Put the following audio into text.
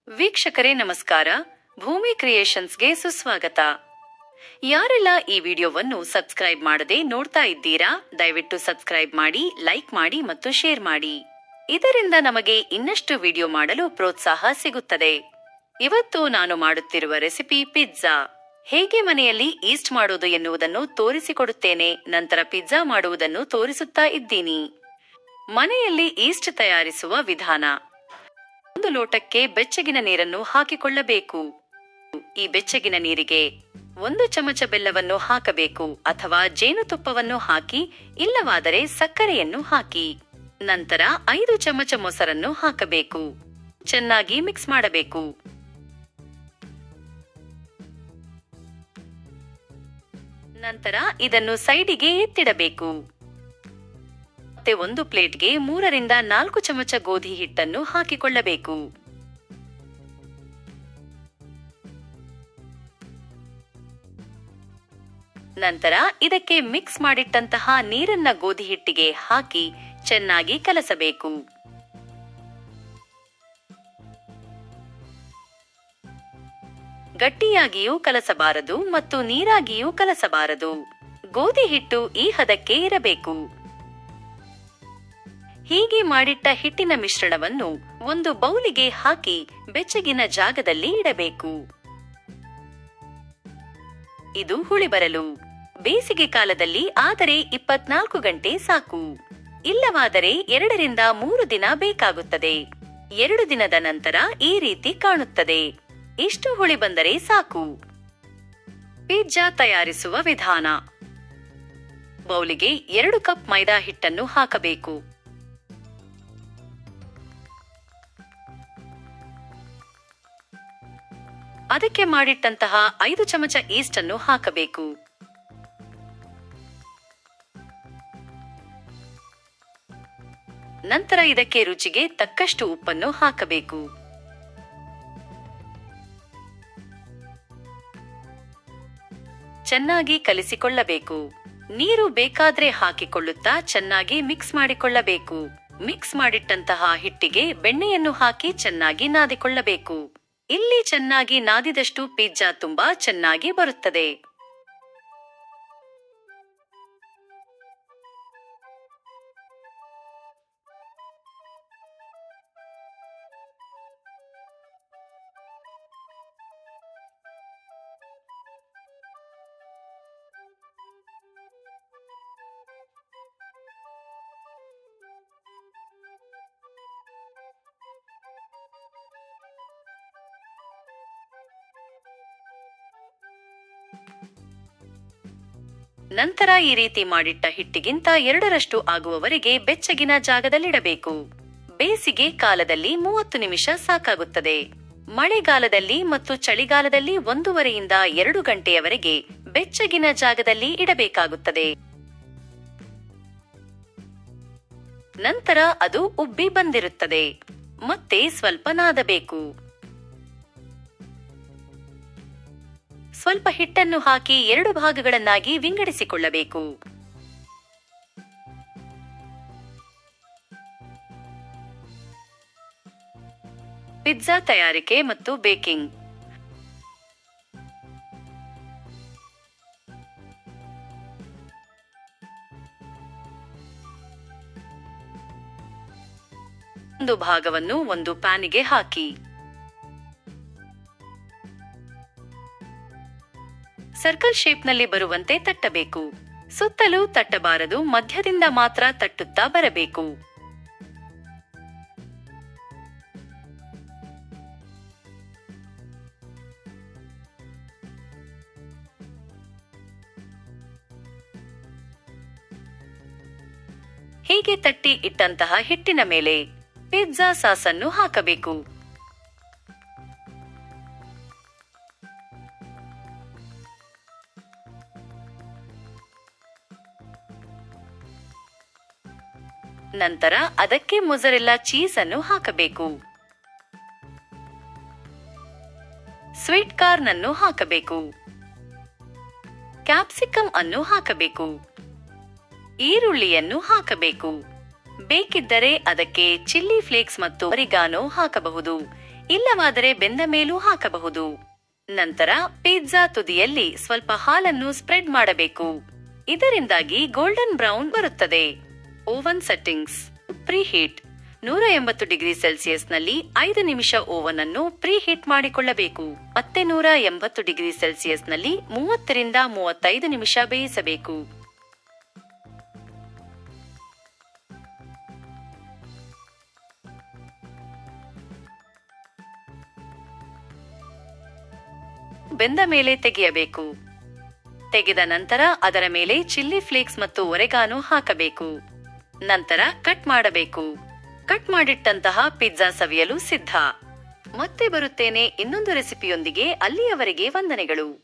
ವೀಕ್ಷಕರೇ ನಮಸ್ಕಾರ. ಭೂಮಿ ಕ್ರಿಯೇಷನ್ಸ್ಗೆ ಸುಸ್ವಾಗತ. ಯಾರೆಲ್ಲ ಈ ವಿಡಿಯೋವನ್ನು ಸಬ್ಸ್ಕ್ರೈಬ್ ಮಾಡದೆ ನೋಡ್ತಾ ಇದ್ದೀರಾ, ದಯವಿಟ್ಟು ಸಬ್ಸ್ಕ್ರೈಬ್ ಮಾಡಿ, ಲೈಕ್ ಮಾಡಿ ಮತ್ತು ಶೇರ್ ಮಾಡಿ. ಇದರಿಂದ ನಮಗೆ ಇನ್ನಷ್ಟು ವಿಡಿಯೋ ಮಾಡಲು ಪ್ರೋತ್ಸಾಹ ಸಿಗುತ್ತದೆ. ಇವತ್ತು ನಾನು ಮಾಡುತ್ತಿರುವ ರೆಸಿಪಿ ಪಿಜ್ಜಾ. ಹೇಗೆ ಮನೆಯಲ್ಲಿ ಈಸ್ಟ್ ಮಾಡೋದು ಎನ್ನುವುದನ್ನು ತೋರಿಸಿಕೊಡುತ್ತೇನೆ. ನಂತರ ಪಿಜ್ಜಾ ಮಾಡುವುದನ್ನು ತೋರಿಸುತ್ತಾ ಇದ್ದೀನಿ. ಮನೆಯಲ್ಲಿ ಈಸ್ಟ್ ತಯಾರಿಸುವ ವಿಧಾನ. ಒಂದು ಲೋಟಕ್ಕೆ ಬೆಚ್ಚಗಿನ ನೀರನ್ನು ಹಾಕಿಕೊಳ್ಳಬೇಕು. ಈ ಬೆಚ್ಚಗಿನ ನೀರಿಗೆ 1 ಚಮಚ ಬೆಲ್ಲವನ್ನು ಹಾಕಬೇಕು ಅಥವಾ ಜೇನುತುಪ್ಪವನ್ನು ಹಾಕಿ, ಇಲ್ಲವಾದರೆ ಸಕ್ಕರೆಯನ್ನು ಹಾಕಿ. ನಂತರ 5 ಚಮಚ ಮೊಸರನ್ನು ಹಾಕಬೇಕು. ಚೆನ್ನಾಗಿ ಮಿಕ್ಸ್ ಮಾಡಬೇಕು. ನಂತರ ಇದನ್ನು ಸೈಡಿಗೆ ಎತ್ತಿಡಬೇಕು. ಮತ್ತೆ ಒಂದು ಪ್ಲೇಟ್ಗೆ 3 ರಿಂದ 4 ಚಮಚ ಗೋಧಿ ಹಿಟ್ಟನ್ನು ಹಾಕಿಕೊಳ್ಳಬೇಕು. ನಂತರ ಇದಕ್ಕೆ ಮಿಕ್ಸ್ ಮಾಡಿಟ್ಟಂತಹ ನೀರನ್ನ ಗೋಧಿ ಹಿಟ್ಟಿಗೆ ಹಾಕಿ ಚೆನ್ನಾಗಿ ಕಲಸಬೇಕು. ಗಟ್ಟಿಯಾಗಿಯೂ ಕಲಸಬಾರದು ಮತ್ತು ನೀರಾಗಿಯೂ ಕಲಸಬಾರದು. ಗೋಧಿ ಹಿಟ್ಟು ಈ ಹದಕ್ಕೆ ಇರಬೇಕು. ಹೀಗೆ ಮಾಡಿಟ್ಟ ಹಿಟ್ಟಿನ ಮಿಶ್ರಣವನ್ನು ಒಂದು ಬೌಲಿಗೆ ಹಾಕಿ ಬೆಚ್ಚಗಿನ ಜಾಗದಲ್ಲಿ ಇಡಬೇಕು. ಇದು ಹುಳಿ ಬರಲು ಬೇಸಿಗೆ ಕಾಲದಲ್ಲಿ ಆದರೆ 24 ಗಂಟೆ ಸಾಕು. ಇಲ್ಲವಾದರೆ 2 ರಿಂದ 3 ದಿನ ಬೇಕಾಗುತ್ತದೆ. 2 ದಿನದ ನಂತರ ಈ ರೀತಿ ಕಾಣುತ್ತದೆ. ಇಷ್ಟು ಹುಳಿ ಬಂದರೆ ಸಾಕು. ಪಿಜ್ಜಾ ತಯಾರಿಸುವ ವಿಧಾನ. ಬೌಲಿಗೆ 2 ಕಪ್ ಮೈದಾ ಹಿಟ್ಟನ್ನು ಹಾಕಬೇಕು. ಅದಕ್ಕೆ ಮಾಡಿಟ್ಟಂತಹ 5 ಚಮಚ ಈಸ್ಟ್ ಅನ್ನು ಹಾಕಬೇಕು. ನಂತರ ಇದಕ್ಕೆ ರುಚಿಗೆ ತಕ್ಕಷ್ಟು ಉಪ್ಪನ್ನು ಹಾಕಬೇಕು. ಚೆನ್ನಾಗಿ ಕಲಿಸಿಕೊಳ್ಳಬೇಕು. ನೀರು ಬೇಕಾದ್ರೆ ಹಾಕಿಕೊಳ್ಳುತ್ತಾ ಚೆನ್ನಾಗಿ ಮಿಕ್ಸ್ ಮಾಡಿಕೊಳ್ಳಬೇಕು. ಮಿಕ್ಸ್ ಮಾಡಿಟ್ಟಂತಹ ಹಿಟ್ಟಿಗೆ ಬೆಣ್ಣೆಯನ್ನು ಹಾಕಿ ಚೆನ್ನಾಗಿ ನಾದಿಕೊಳ್ಳಬೇಕು. ಇಲ್ಲಿ ಚೆನ್ನಾಗಿ ನಾದಿದಷ್ಟು ಪಿಜ್ಜಾ ತುಂಬಾ ಚೆನ್ನಾಗಿ ಬರುತ್ತದೆ. ನಂತರ ಈ ರೀತಿ ಮಾಡಿಟ್ಟ ಹಿಟ್ಟಿಗಿಂತ 2ರಷ್ಟು ಆಗುವವರೆಗೆ ಬೆಚ್ಚಗಿನ ಜಾಗದಲ್ಲಿಡಬೇಕು. ಬೇಸಿಗೆ ಕಾಲದಲ್ಲಿ 30 ನಿಮಿಷ ಸಾಕಾಗುತ್ತದೆ. ಮಳೆಗಾಲದಲ್ಲಿ ಮತ್ತು ಚಳಿಗಾಲದಲ್ಲಿ 1.5 ರಿಂದ 2 ಗಂಟೆಯವರೆಗೆ ಬೆಚ್ಚಗಿನ ಜಾಗದಲ್ಲಿ ಇಡಬೇಕಾಗುತ್ತದೆ. ನಂತರ ಅದು ಉಬ್ಬಿ ಬಂದಿರುತ್ತದೆ. ಮತ್ತೆ ಸ್ವಲ್ಪ ನಾದಬೇಕು. ಸ್ವಲ್ಪ ಹಿಟ್ಟನ್ನು ಹಾಕಿ 2 ಭಾಗಗಳನ್ನಾಗಿ ವಿಂಗಡಿಸಿಕೊಳ್ಳಬೇಕು. ಪಿಜ್ಜಾ ತಯಾರಿಕೆ ಮತ್ತು ಬೇಕಿಂಗ್. ಒಂದು ಭಾಗವನ್ನು ಒಂದು ಪ್ಯಾನಿಗೆ ಹಾಕಿ ಸರ್ಕಲ್ ಶೇಪ್ನಲ್ಲಿ ಬರುವಂತೆ ತಟ್ಟಬೇಕು. ಸುತ್ತಲೂ ತಟ್ಟಬಾರದು, ಮಧ್ಯದಿಂದ ಮಾತ್ರ ತಟ್ಟುತ್ತಾ ಬರಬೇಕು. ಹೀಗೆ ತಟ್ಟಿ ಇಟ್ಟಂತಹ ಹಿಟ್ಟಿನ ಮೇಲೆ ಪಿಜ್ಜಾ ಸಾಸ್ ಅನ್ನು ಹಾಕಬೇಕು. ನಂತರ ಅದಕ್ಕೆ ಮೊಜರೆಲ್ಲಾ ಚೀಸ್ ಅನ್ನು ಹಾಕಬೇಕು. ಸ್ವೀಟ್ ಕಾರ್ನ್ ಅನ್ನು ಹಾಕಬೇಕು. ಕ್ಯಾಪ್ಸಿಕಮ್ ಅನ್ನು ಹಾಕಬೇಕು. ಈರುಳ್ಳಿಯನ್ನು ಹಾಕಬೇಕು. ಬೇಕಿದ್ದರೆ ಅದಕ್ಕೆ ಚಿಲ್ಲಿ ಫ್ಲೇಕ್ಸ್ ಮತ್ತು ಒರಿಗಾನೋ ಹಾಕಬಹುದು. ಇಲ್ಲವಾದರೆ ಬೆಂದ ಮೇಲೂ ಹಾಕಬಹುದು. ನಂತರ ಪಿಜ್ಜಾ ತುದಿಯಲ್ಲಿ ಸ್ವಲ್ಪ ಹಾಲನ್ನು ಸ್ಪ್ರೆಡ್ ಮಾಡಬೇಕು. ಇದರಿಂದಾಗಿ ಗೋಲ್ಡನ್ ಬ್ರೌನ್ ಬರುತ್ತದೆ. Oven settings. ಪ್ರೀಹೀಟ್. 180°C ನಲ್ಲಿ 5 ನಿಮಿಷ ಓವನ್ ಅನ್ನು ಪ್ರೀಹೀಟ್ ಮಾಡಿಕೊಳ್ಳಬೇಕು. ಮತ್ತೆ 180°C ನಲ್ಲಿ 30 ರಿಂದ 35 ನಿಮಿಷ ಬೇಯಿಸಬೇಕು. ಬೆಂದ ಮೇಲೆ ತೆಗೆಯಬೇಕು. ತೆಗೆದ ನಂತರ ಅದರ ಮೇಲೆ ಚಿಲ್ಲಿ ಫ್ಲೇಕ್ಸ್ ಮತ್ತು ಒರೆಗಾನೋ ಹಾಕಬೇಕು. ನಂತರ ಕಟ್ ಮಾಡಬೇಕು. ಕಟ್ ಮಾಡಿಟ್ಟಂತಹ ಪಿಜ್ಜಾ ಸವಿಯಲು ಸಿದ್ಧ. ಮತ್ತೆ ಬರುತ್ತೇನೆ ಇನ್ನೊಂದು ರೆಸಿಪಿಯೊಂದಿಗೆ. ಅಲ್ಲಿಯವರೆಗೆ ವಂದನೆಗಳು.